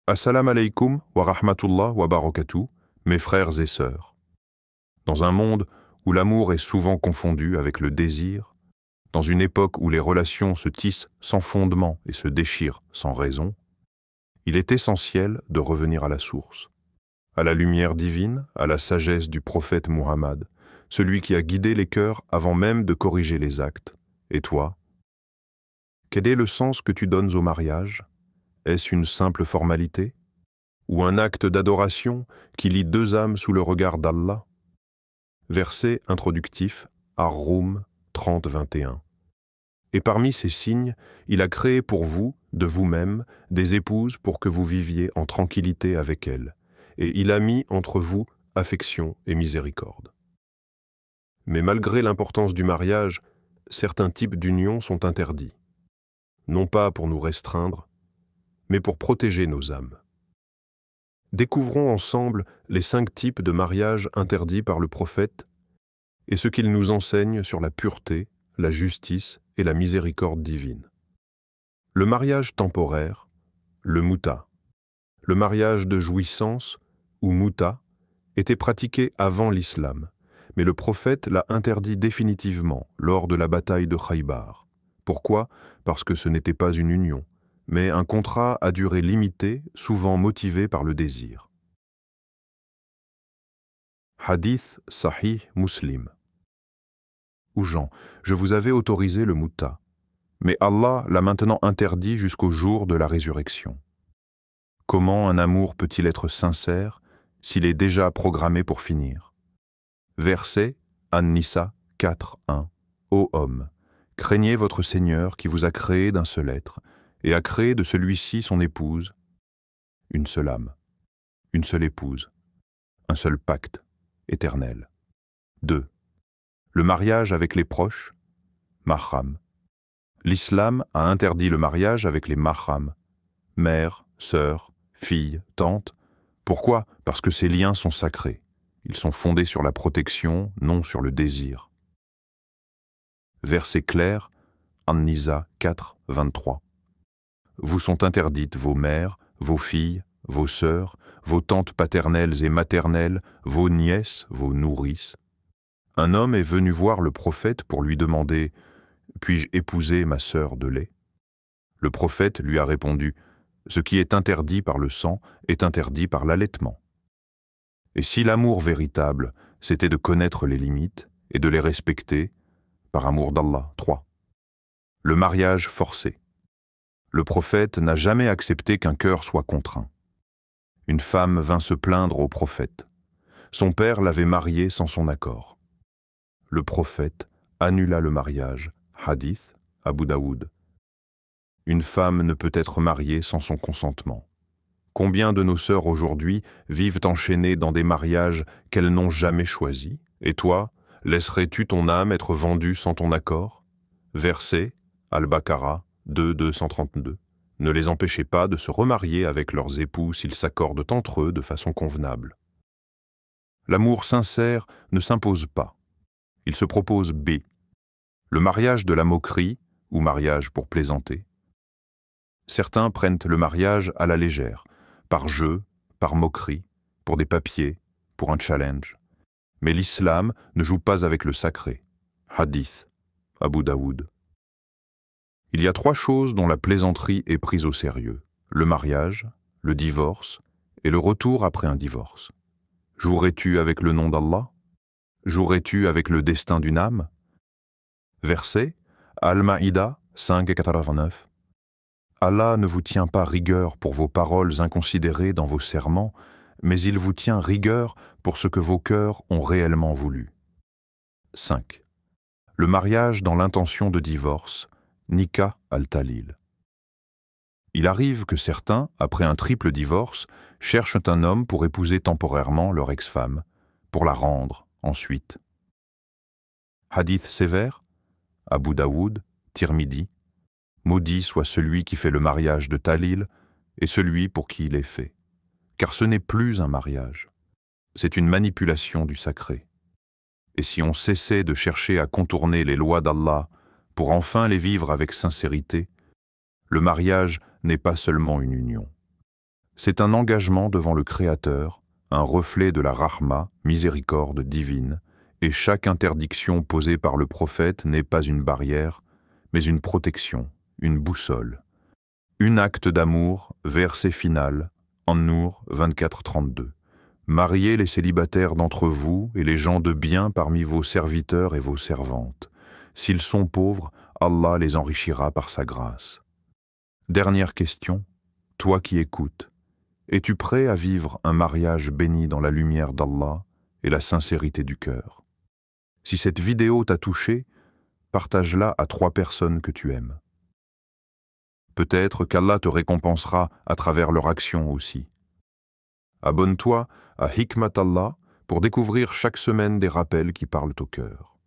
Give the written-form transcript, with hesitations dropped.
Assalamu alaikum wa rahmatullah wa barakatuh, mes frères et sœurs. Dans un monde où l'amour est souvent confondu avec le désir, dans une époque où les relations se tissent sans fondement et se déchirent sans raison, il est essentiel de revenir à la source, à la lumière divine, à la sagesse du prophète Muhammad, celui qui a guidé les cœurs avant même de corriger les actes. Et toi, quel est le sens que tu donnes au mariage ? Est-ce une simple formalité? Ou un acte d'adoration qui lie deux âmes sous le regard d'Allah? Verset introductif, Ar-Rum 30-21. Et parmi ces signes, il a créé pour vous, de vous-même, des épouses pour que vous viviez en tranquillité avec elles, et il a mis entre vous affection et miséricorde. Mais malgré l'importance du mariage, certains types d'unions sont interdits, non pas pour nous restreindre, mais pour protéger nos âmes. Découvrons ensemble les 5 types de mariage interdits par le prophète et ce qu'il nous enseigne sur la pureté, la justice et la miséricorde divine. Le mariage temporaire, le muta. Le mariage de jouissance, ou muta, était pratiqué avant l'islam, mais le prophète l'a interdit définitivement lors de la bataille de Khaybar. Pourquoi? Parce que ce n'était pas une union, mais un contrat à durée limitée, souvent motivé par le désir. Hadith Sahih Muslim. Ou Jean, je vous avais autorisé le muta, mais Allah l'a maintenant interdit jusqu'au jour de la résurrection. Comment un amour peut-il être sincère s'il est déjà programmé pour finir? Verset An-Nisa 4:1. Ô homme, craignez votre Seigneur qui vous a créé d'un seul être, et a créé de celui-ci son épouse, une seule âme, une seule épouse, un seul pacte éternel. 2. Le mariage avec les proches, mahram. L'islam a interdit le mariage avec les mahram, mère, sœur, fille, tante. Pourquoi? Parce que ces liens sont sacrés. Ils sont fondés sur la protection, non sur le désir. Verset clair, An-Nisa 4:23. Vous sont interdites vos mères, vos filles, vos sœurs, vos tantes paternelles et maternelles, vos nièces, vos nourrices. Un homme est venu voir le prophète pour lui demander « Puis-je épouser ma sœur de lait ?» Le prophète lui a répondu « Ce qui est interdit par le sang est interdit par l'allaitement. » Et si l'amour véritable, c'était de connaître les limites et de les respecter, par amour d'Allah. 3. Le mariage forcé. Le prophète n'a jamais accepté qu'un cœur soit contraint. Une femme vint se plaindre au prophète. Son père l'avait mariée sans son accord. Le prophète annula le mariage. Hadith, Abu Daoud. Une femme ne peut être mariée sans son consentement. Combien de nos sœurs aujourd'hui vivent enchaînées dans des mariages qu'elles n'ont jamais choisis? Et toi, laisserais-tu ton âme être vendue sans ton accord? Verset Al-Baqarah 2:232. Ne les empêchez pas de se remarier avec leurs époux s'ils s'accordent entre eux de façon convenable. L'amour sincère ne s'impose pas. Il se propose B. Le mariage de la moquerie, ou mariage pour plaisanter. Certains prennent le mariage à la légère, par jeu, par moquerie, pour des papiers, pour un challenge. Mais l'islam ne joue pas avec le sacré. Hadith, Abu Daoud. Il y a 3 choses dont la plaisanterie est prise au sérieux: le mariage, le divorce et le retour après un divorce. Jouerais-tu avec le nom d'Allah? Jouerais-tu avec le destin d'une âme? Verset Al-Maïda 5:89. Allah ne vous tient pas rigueur pour vos paroles inconsidérées dans vos serments, mais il vous tient rigueur pour ce que vos cœurs ont réellement voulu. 5. Le mariage dans l'intention de divorce, Nikah al-Talil. Il arrive que certains, après un triple divorce, cherchent un homme pour épouser temporairement leur ex-femme, pour la rendre ensuite. Hadith sévère, Abu Daoud, Tirmidhi. Maudit soit celui qui fait le mariage de Talil et celui pour qui il est fait. Car ce n'est plus un mariage, c'est une manipulation du sacré. Et si on cessait de chercher à contourner les lois d'Allah pour enfin les vivre avec sincérité, le mariage n'est pas seulement une union. C'est un engagement devant le Créateur, un reflet de la rahma, miséricorde divine, et chaque interdiction posée par le prophète n'est pas une barrière, mais une protection, une boussole. Un acte d'amour, verset final, An-Nour 24-32. Mariez les célibataires d'entre vous et les gens de bien parmi vos serviteurs et vos servantes. S'ils sont pauvres, Allah les enrichira par sa grâce. Dernière question, toi qui écoutes, es-tu prêt à vivre un mariage béni dans la lumière d'Allah et la sincérité du cœur? Si cette vidéo t'a touché, partage-la à 3 personnes que tu aimes. Peut-être qu'Allah te récompensera à travers leur action aussi. Abonne-toi à Hikmat Allah pour découvrir chaque semaine des rappels qui parlent au cœur.